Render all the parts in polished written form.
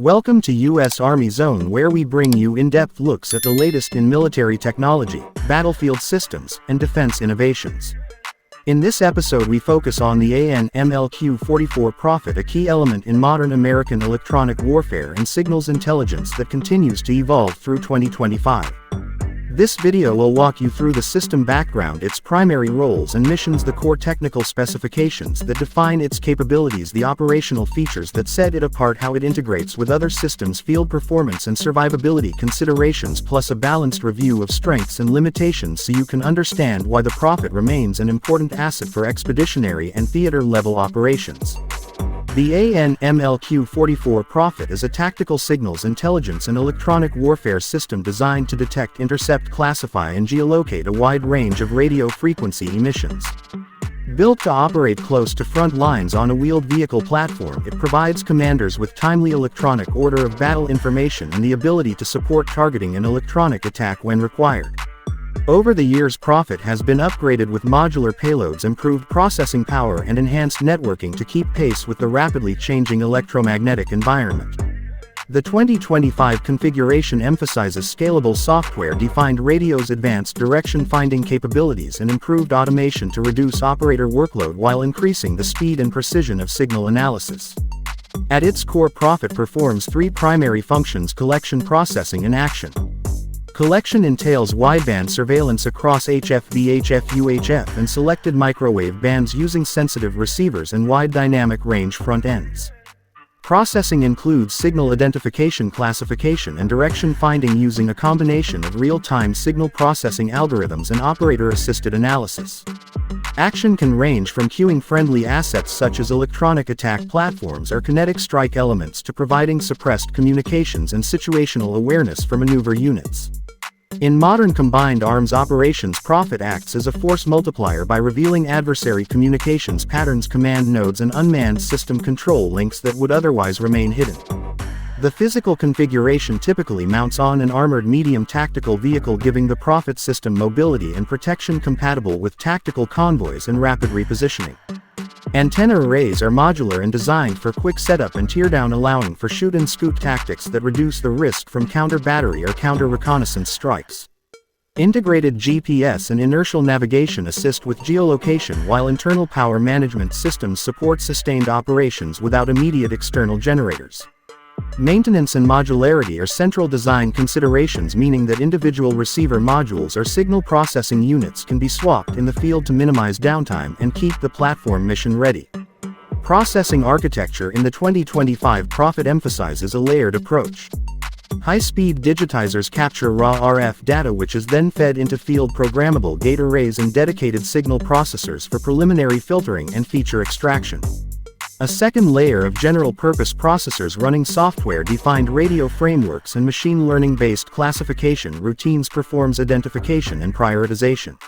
Welcome to U.S. Army Zone, where we bring you in-depth looks at the latest in military technology, battlefield systems, and defense innovations. In this episode we focus on the MLQ-44 Prophet, a key element in modern American electronic warfare and signals intelligence that continues to evolve through 2025. This video will walk you through the system background, its primary roles and missions, the core technical specifications that define its capabilities, the operational features that set it apart, how it integrates with other systems, field performance and survivability considerations, plus a balanced review of strengths and limitations so you can understand why the Prophet remains an important asset for expeditionary and theater-level operations. The MLQ-44 Prophet is a tactical signals intelligence and electronic warfare system designed to detect, intercept, classify and geolocate a wide range of radio frequency emissions. Built to operate close to front lines on a wheeled vehicle platform, it provides commanders with timely electronic order of battle information and the ability to support targeting an electronic attack when required. Over the years, Prophet has been upgraded with modular payloads, improved processing power and enhanced networking to keep pace with the rapidly changing electromagnetic environment. The 2025 configuration emphasizes scalable software-defined radios, advanced direction-finding capabilities and improved automation to reduce operator workload while increasing the speed and precision of signal analysis. At its core, Prophet performs three primary functions: collection, processing and action. Collection entails wideband surveillance across HF, VHF, UHF and selected microwave bands using sensitive receivers and wide dynamic range front ends. Processing includes signal identification, classification and direction finding using a combination of real-time signal processing algorithms and operator-assisted analysis. Action can range from queuing friendly assets such as electronic attack platforms or kinetic strike elements to providing suppressed communications and situational awareness for maneuver units. In modern combined arms operations, Prophet acts as a force multiplier by revealing adversary communications patterns, command nodes and unmanned system control links that would otherwise remain hidden. The physical configuration typically mounts on an armored medium tactical vehicle, giving the Prophet system mobility and protection compatible with tactical convoys and rapid repositioning. Antenna arrays are modular and designed for quick setup and teardown, allowing for shoot and scoot tactics that reduce the risk from counter-battery or counter-reconnaissance strikes. Integrated GPS and inertial navigation assist with geolocation, while internal power management systems support sustained operations without immediate external generators. Maintenance and modularity are central design considerations, meaning that individual receiver modules or signal processing units can be swapped in the field to minimize downtime and keep the platform mission ready. Processing architecture in the 2025 Prophet emphasizes a layered approach. High-speed digitizers capture raw RF data, which is then fed into field programmable gate arrays and dedicated signal processors for preliminary filtering and feature extraction. A second layer of general-purpose processors running software-defined radio frameworks and machine learning-based classification routines performs identification and prioritization.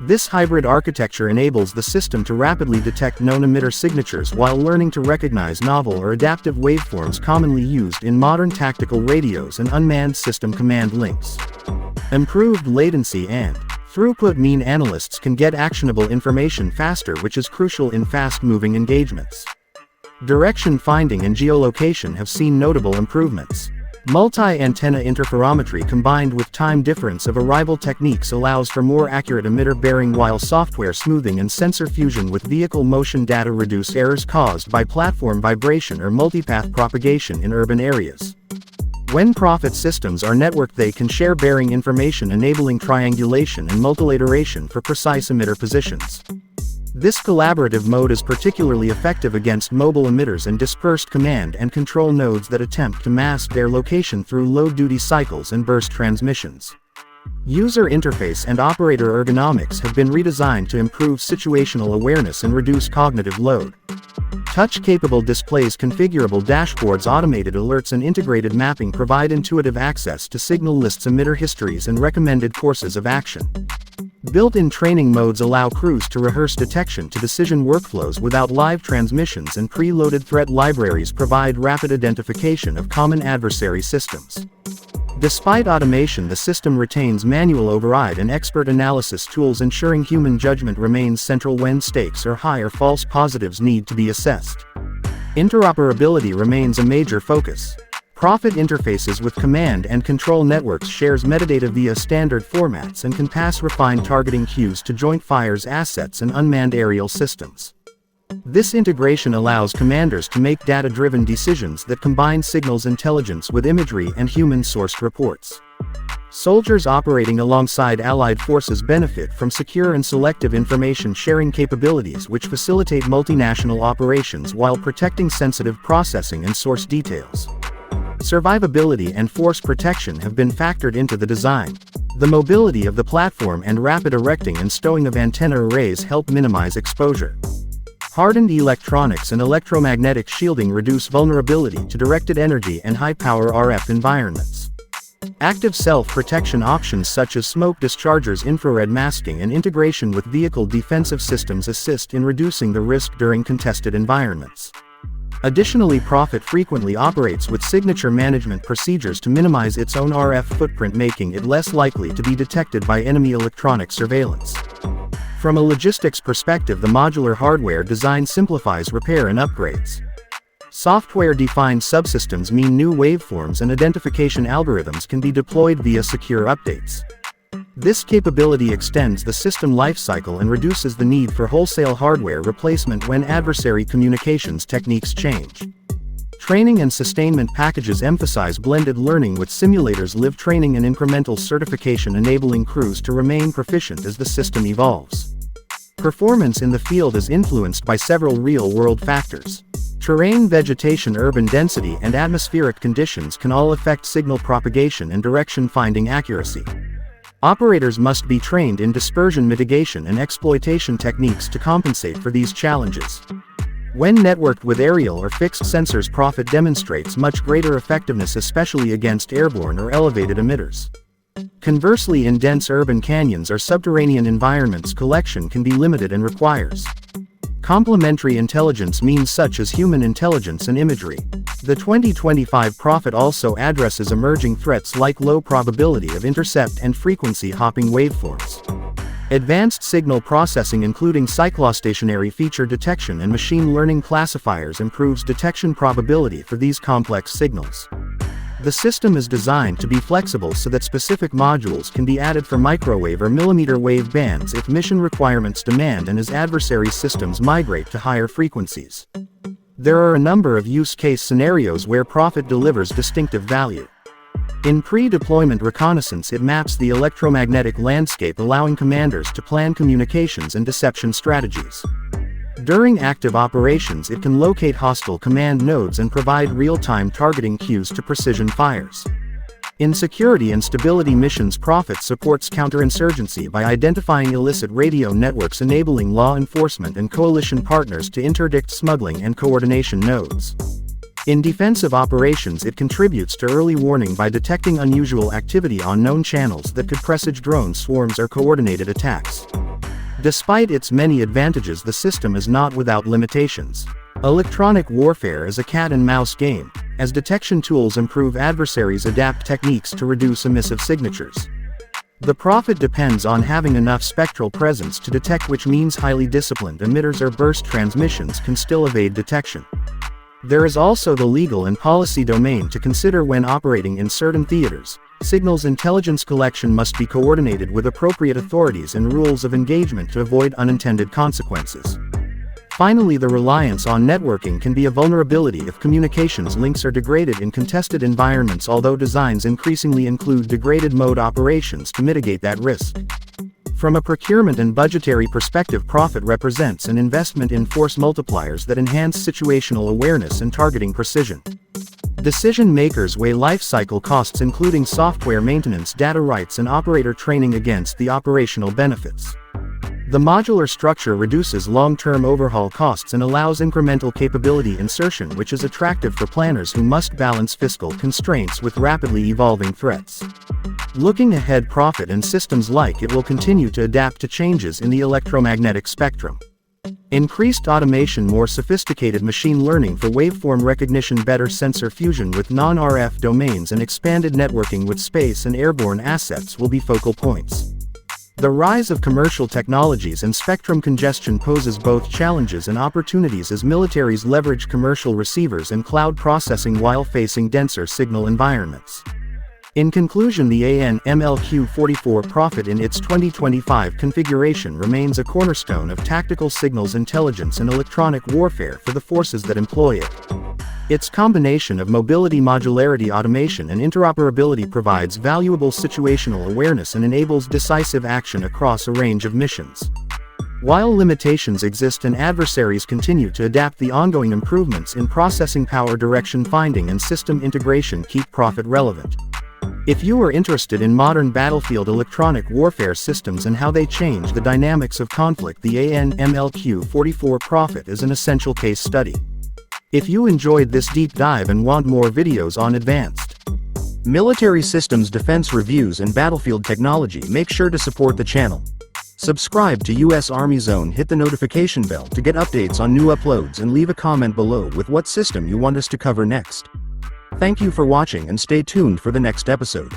This hybrid architecture enables the system to rapidly detect known emitter signatures while learning to recognize novel or adaptive waveforms commonly used in modern tactical radios and unmanned system command links. Improved latency and throughput mean analysts can get actionable information faster, which is crucial in fast-moving engagements. Direction finding and geolocation have seen notable improvements. Multi-antenna interferometry combined with time difference of arrival techniques allows for more accurate emitter bearing, while software smoothing and sensor fusion with vehicle motion data reduce errors caused by platform vibration or multipath propagation in urban areas. When Prophet systems are networked, they can share bearing information, enabling triangulation and multilateration for precise emitter positions. This collaborative mode is particularly effective against mobile emitters and dispersed command and control nodes that attempt to mask their location through low-duty cycles and burst transmissions. User interface and operator ergonomics have been redesigned to improve situational awareness and reduce cognitive load. Touch-capable displays, configurable dashboards, automated alerts and integrated mapping provide intuitive access to signal lists, emitter histories and recommended courses of action. Built-in training modes allow crews to rehearse detection to decision workflows without live transmissions, and preloaded threat libraries provide rapid identification of common adversary systems. Despite automation, the system retains manual override and expert analysis tools, ensuring human judgment remains central when stakes are high or false positives need to be assessed. Interoperability remains a major focus. Prophet interfaces with command and control networks, shares metadata via standard formats, and can pass refined targeting cues to joint fires assets and unmanned aerial systems. This integration allows commanders to make data-driven decisions that combine signals intelligence with imagery and human-sourced reports. Soldiers operating alongside allied forces benefit from secure and selective information sharing capabilities which facilitate multinational operations while protecting sensitive processing and source details. Survivability and force protection have been factored into the design. The mobility of the platform and rapid erecting and stowing of antenna arrays help minimize exposure. Hardened electronics and electromagnetic shielding reduce vulnerability to directed energy and high-power RF environments. Active self-protection options such as smoke dischargers, infrared masking, and integration with vehicle defensive systems assist in reducing the risk during contested environments. Additionally, Prophet frequently operates with signature management procedures to minimize its own RF footprint, making it less likely to be detected by enemy electronic surveillance. From a logistics perspective, the modular hardware design simplifies repair and upgrades. Software-defined subsystems mean new waveforms and identification algorithms can be deployed via secure updates. This capability extends the system lifecycle and reduces the need for wholesale hardware replacement when adversary communications techniques change. Training and sustainment packages emphasize blended learning with simulators, live training, and incremental certification, enabling crews to remain proficient as the system evolves. Performance in the field is influenced by several real-world factors. Terrain, vegetation, urban density, and atmospheric conditions can all affect signal propagation and direction-finding accuracy. Operators must be trained in dispersion mitigation and exploitation techniques to compensate for these challenges. When networked with aerial or fixed sensors, Prophet demonstrates much greater effectiveness, especially against airborne or elevated emitters. Conversely, in dense urban canyons or subterranean environments, collection can be limited and requires complementary intelligence means such as human intelligence and imagery. The 2025 Prophet also addresses emerging threats like low probability-of-intercept and frequency hopping waveforms. Advanced signal processing, including cyclostationary feature detection and machine learning classifiers, improves detection probability for these complex signals. The system is designed to be flexible so that specific modules can be added for microwave or millimeter wave bands if mission requirements demand and as adversary systems migrate to higher frequencies. There are a number of use case scenarios where Prophet delivers distinctive value. In pre-deployment reconnaissance, it maps the electromagnetic landscape, allowing commanders to plan communications and deception strategies. During active operations, it can locate hostile command nodes and provide real-time targeting cues to precision fires. In security and stability missions, Prophet supports counterinsurgency by identifying illicit radio networks, enabling law enforcement and coalition partners to interdict smuggling and coordination nodes. In defensive operations, it contributes to early warning by detecting unusual activity on known channels that could presage drone swarms or coordinated attacks. Despite its many advantages, the system is not without limitations. Electronic warfare is a cat-and-mouse game. As detection tools improve, adversaries adapt techniques to reduce emissive signatures. The Prophet depends on having enough spectral presence to detect, which means highly disciplined emitters or burst transmissions can still evade detection. There is also the legal and policy domain to consider when operating in certain theaters. Signals intelligence collection must be coordinated with appropriate authorities and rules of engagement to avoid unintended consequences. Finally, the reliance on networking can be a vulnerability if communications links are degraded in contested environments, although designs increasingly include degraded mode operations to mitigate that risk. From a procurement and budgetary perspective, Prophet represents an investment in force multipliers that enhance situational awareness and targeting precision. Decision makers weigh life cycle costs, including software maintenance, data rights, and operator training, against the operational benefits. The modular structure reduces long-term overhaul costs and allows incremental capability insertion, which is attractive for planners who must balance fiscal constraints with rapidly evolving threats. Looking ahead, Prophet and systems like it will continue to adapt to changes in the electromagnetic spectrum. Increased automation, more sophisticated machine learning for waveform recognition, better sensor fusion with non-RF domains, and expanded networking with space and airborne assets will be focal points. The rise of commercial technologies and spectrum congestion poses both challenges and opportunities as militaries leverage commercial receivers and cloud processing while facing denser signal environments. In conclusion, the AN MLQ-44 Prophet in its 2025 configuration remains a cornerstone of tactical signals intelligence and electronic warfare for the forces that employ it. Its combination of mobility, modularity, automation, and interoperability provides valuable situational awareness and enables decisive action across a range of missions. While limitations exist and adversaries continue to adapt, the ongoing improvements in processing power, direction finding, and system integration keep Prophet relevant. If you are interested in modern battlefield electronic warfare systems and how they change the dynamics of conflict, the AN MLQ-44 Prophet is an essential case study. If you enjoyed this deep dive and want more videos on advanced military systems, defense reviews, and battlefield technology, make sure to support the channel. Subscribe to U.S. Army Zone, hit the notification bell to get updates on new uploads, and leave a comment below with what system you want us to cover next. Thank you for watching and stay tuned for the next episode.